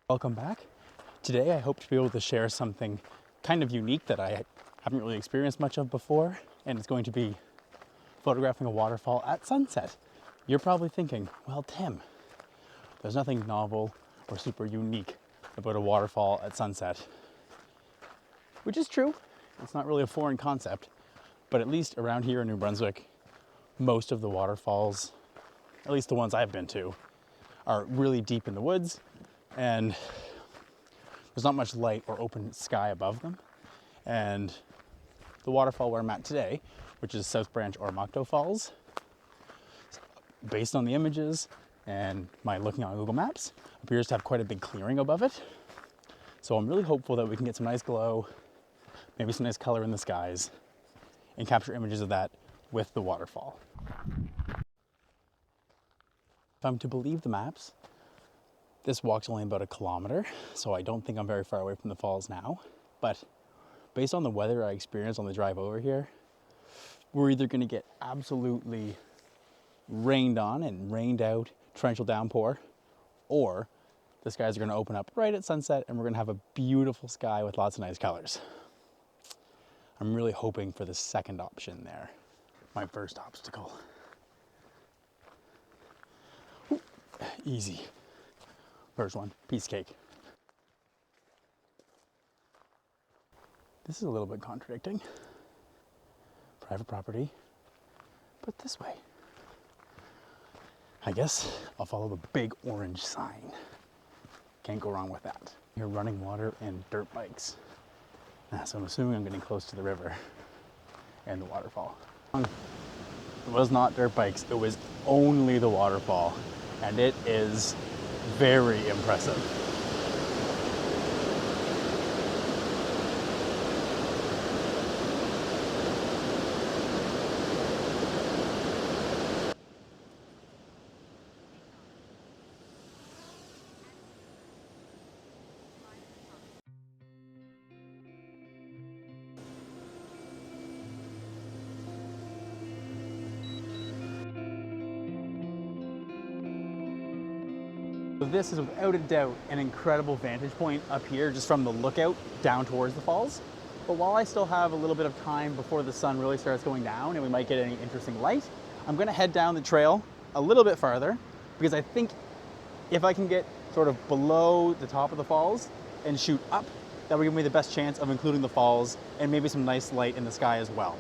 Welcome back. Today I hope to be able to share something kind of unique that I haven't really experienced much of before, and it's going to be photographing a waterfall at sunset. You're probably thinking, well, Tim, there's nothing novel or super unique about a waterfall at sunset. Which is true. It's not really a foreign concept, but at least around here in New Brunswick, most of the waterfalls, at least the ones I've been to, are really deep in the woods, and there's not much light or open sky above them. And the waterfall where I'm at today, which is South Branch Oromocto Falls, based on the images and my looking on Google Maps, appears to have quite a big clearing above it. So I'm really hopeful that we can get some nice glow, maybe some nice color in the skies, and capture images of that with the waterfall. If I'm to believe the maps, this walk's only about 1 kilometer, so I don't think I'm very far away from the falls now. But based on the weather I experienced on the drive over here, we're either going to get absolutely rained on and rained out, torrential downpour, or the skies are going to open up right at sunset and we're going to have a beautiful sky with lots of nice colors. I'm really hoping for the second option there. My first obstacle. Ooh, easy. First one, piece of cake. This is a little bit contradicting. Private property, but this way. I guess I'll follow the big orange sign. Can't go wrong with that. Here, running water and dirt bikes. So I'm assuming I'm getting close to the river and the waterfall. It was not dirt bikes, it was only the waterfall, and it is very impressive. So this is without a doubt an incredible vantage point up here just from the lookout down towards the falls. But while I still have a little bit of time before the sun really starts going down and we might get any interesting light, I'm going to head down the trail a little bit farther because I think if I can get sort of below the top of the falls and shoot up, that will give me the best chance of including the falls and maybe some nice light in the sky as well.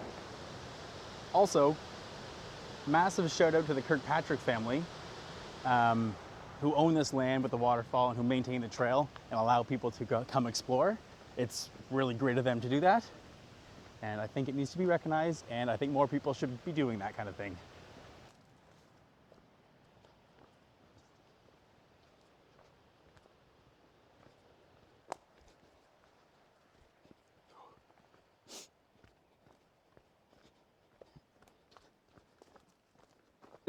Also, massive shout out to the Kirkpatrick family. Who own this land with the waterfall and who maintain the trail and allow people to come explore. It's really great of them to do that. And I think it needs to be recognized, and I think more people should be doing that kind of thing.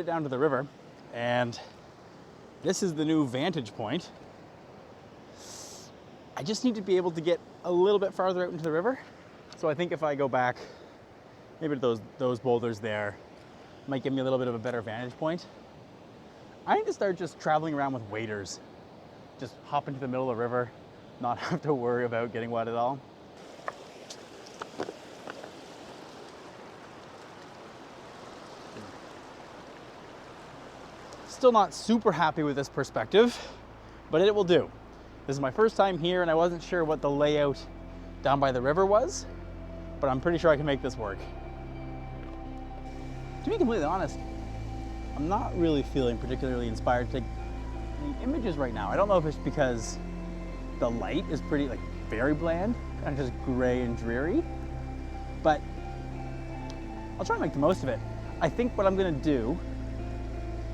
Down to the river, and this is the new vantage point. I just need to be able to get a little bit farther out into the river. So I think if I go back, maybe to those boulders there, might give me a little bit of a better vantage point. I need to start just traveling around with waders. Just hop into the middle of the river, not have to worry about getting wet at all. Still not super happy with this perspective, but it will do. This is my first time here and I wasn't sure what the layout down by the river was, but I'm pretty sure I can make this work. To be completely honest, I'm not really feeling particularly inspired to take any images right now. I don't know if it's because the light is pretty, very bland, kind of just gray and dreary, but I'll try to make the most of it. I think what I'm gonna do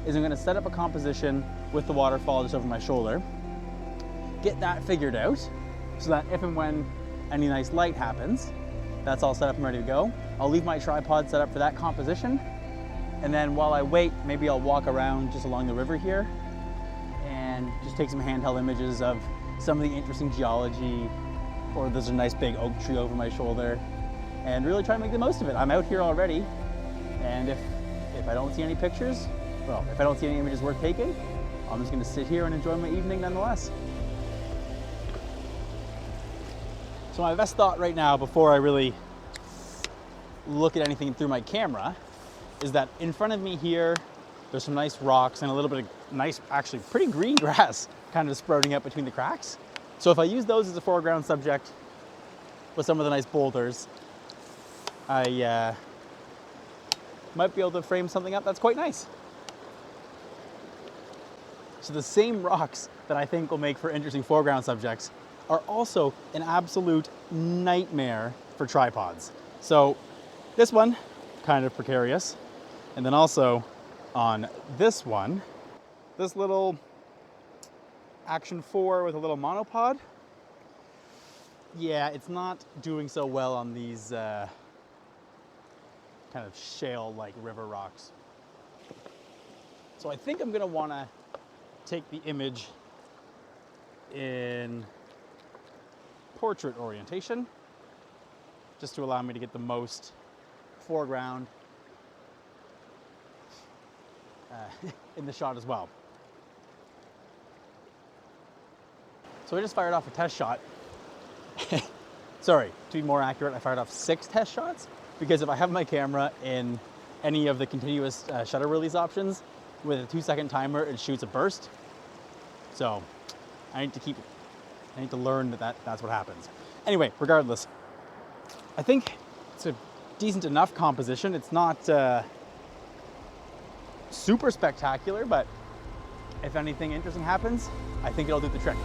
is I'm going to set up a composition with the waterfall just over my shoulder, get that figured out so that if and when any nice light happens, that's all set up and ready to go. I'll leave my tripod set up for that composition, and then while I wait, maybe I'll walk around just along the river here and just take some handheld images of some of the interesting geology, or there's a nice big oak tree over my shoulder, and really try to make the most of it. I'm out here already, and if I don't see any pictures, well, if I don't see any images worth taking, I'm just going to sit here and enjoy my evening nonetheless. So my best thought right now, before I really look at anything through my camera, is that in front of me here, there's some nice rocks and a little bit of nice, actually pretty green grass kind of sprouting up between the cracks. So if I use those as a foreground subject with some of the nice boulders, I might be able to frame something up that's quite nice. So the same rocks that I think will make for interesting foreground subjects are also an absolute nightmare for tripods. So this one, kind of precarious. And then also on this one, this little Action 4 with a little monopod. Yeah, it's not doing so well on these kind of shale-like river rocks. So I think I'm gonna wanna take the image in portrait orientation, just to allow me to get the most foreground in the shot as well. So I just fired off a test shot. Sorry, to be more accurate, I fired off 6 test shots, because if I have my camera in any of the continuous shutter release options with a 2-second timer, it shoots a burst. So I need to learn that's what happens. Anyway, regardless, I think it's a decent enough composition. It's not super spectacular, but if anything interesting happens, I think it'll do the trick.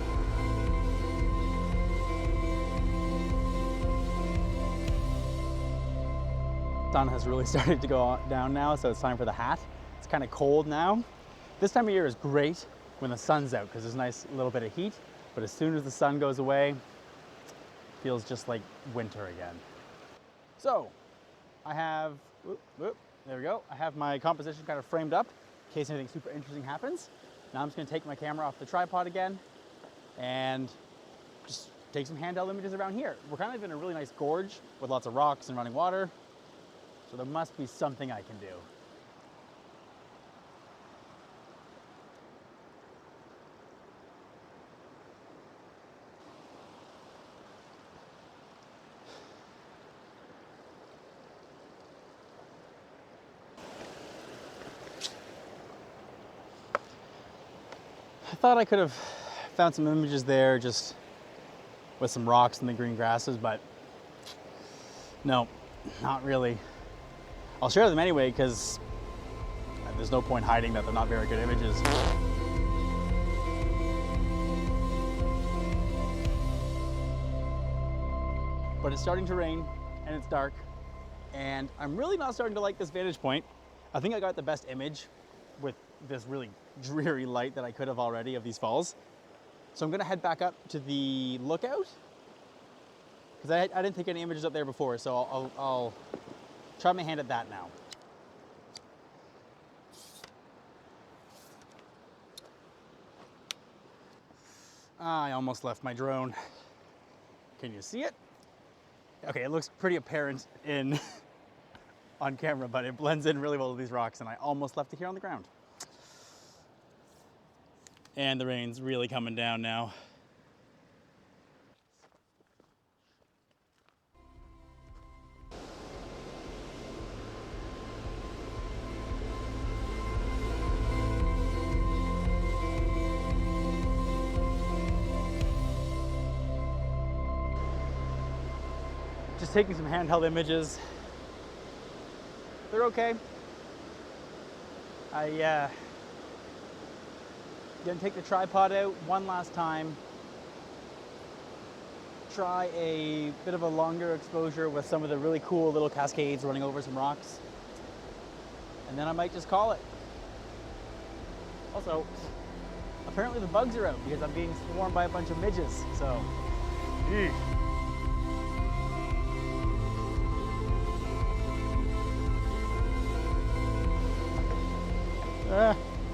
Sun has really started to go down now, so it's time for the hat. It's kind of cold now. This time of year is great when the sun's out because there's a nice little bit of heat, but as soon as the sun goes away, it feels just like winter again. So I have, there we go. I have my composition kind of framed up in case anything super interesting happens. Now I'm just gonna take my camera off the tripod again and just take some handheld images around here. We're kind of in a really nice gorge with lots of rocks and running water. So there must be something I can do. I thought I could have found some images there just with some rocks and the green grasses, but no, not really. I'll share them anyway because there's no point hiding that they're not very good images. But it's starting to rain and it's dark and I'm really not starting to like this vantage point. I think I got the best image with this really dreary light that I could have already of these falls. So I'm gonna head back up to the lookout because I didn't take any images up there before, so I'll try my hand at that now. I almost left my drone. Can you see it? Okay, it looks pretty apparent on camera, but it blends in really well with these rocks, and I almost left it here on the ground. And the rain's really coming down now. Just taking some handheld images. They're okay. Gonna take the tripod out one last time. Try a bit of a longer exposure with some of the really cool little cascades running over some rocks. And then I might just call it. Also, apparently the bugs are out because I'm being swarmed by a bunch of midges, so. Eesh.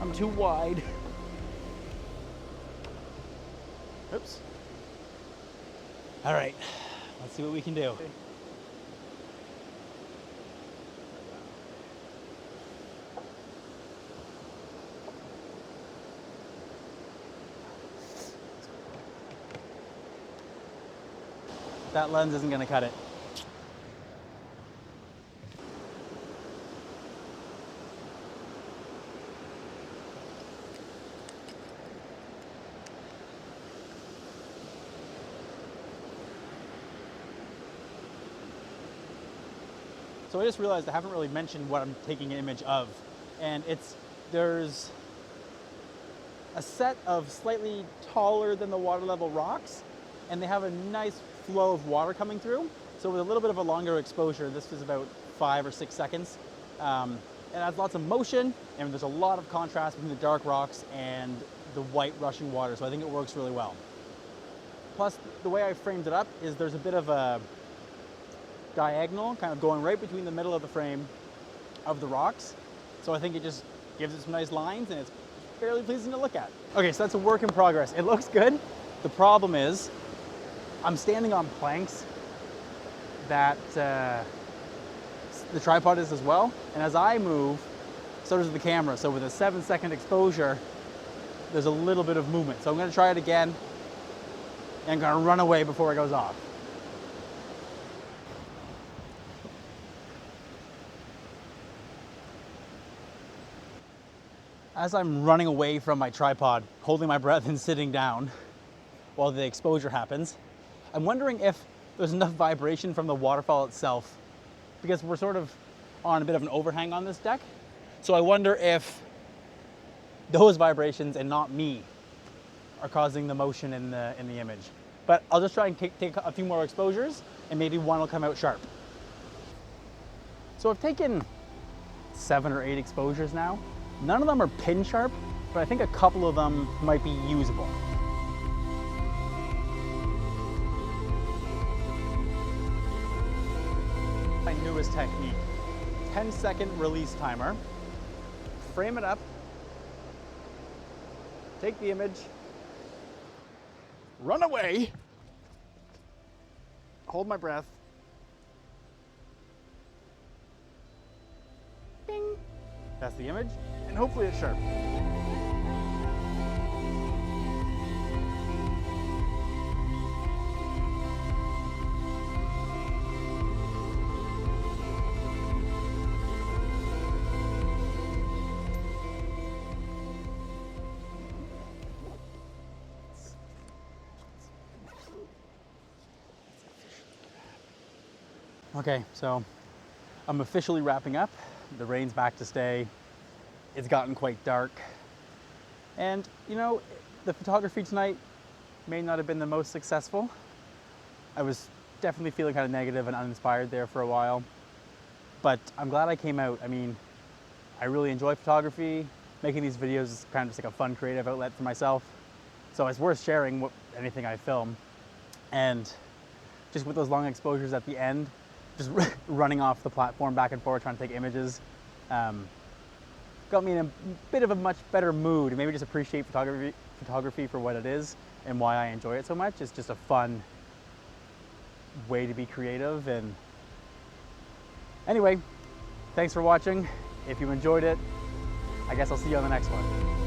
I'm too wide. Oops. All right, let's see what we can do. That lens isn't gonna cut it. So I just realized I haven't really mentioned what I'm taking an image of. And there's a set of slightly taller than the water level rocks, and they have a nice flow of water coming through. So with a little bit of a longer exposure, this is about 5 or 6 seconds. It adds lots of motion, and there's a lot of contrast between the dark rocks and the white rushing water, so I think it works really well. Plus, the way I framed it up is there's a bit of a diagonal kind of going right between the middle of the frame of the rocks. So I think it just gives it some nice lines, and it's fairly pleasing to look at. Okay, so that's a work in progress. It looks good. The problem is I'm standing on planks that the tripod is as well. And as I move, so does the camera. So with a 7-second exposure, there's a little bit of movement. So I'm gonna try it again and gonna run away before it goes off. As I'm running away from my tripod, holding my breath and sitting down while the exposure happens, I'm wondering if there's enough vibration from the waterfall itself, because we're sort of on a bit of an overhang on this deck. So I wonder if those vibrations and not me are causing the motion in the image. But I'll just try and take a few more exposures, and maybe one will come out sharp. So I've taken 7 or 8 exposures now. None of them are pin sharp, but I think a couple of them might be usable. My newest technique, 10-second release timer. Frame it up, take the image, run away, hold my breath, bing, that's the image, and hopefully it's sharp. Okay, so I'm officially wrapping up. The rain's back to stay. It's gotten quite dark. And you know, the photography tonight may not have been the most successful. I was definitely feeling kind of negative and uninspired there for a while. But I'm glad I came out. I mean, I really enjoy photography. Making these videos is kind of just like a fun creative outlet for myself. So it's worth sharing anything I film. And just with those long exposures at the end, just running off the platform back and forth trying to take images, got me in a bit of a much better mood, and maybe just appreciate photography for what it is and why I enjoy it so much. It's just a fun way to be creative. And anyway, thanks for watching. If you enjoyed it, I guess I'll see you on the next one.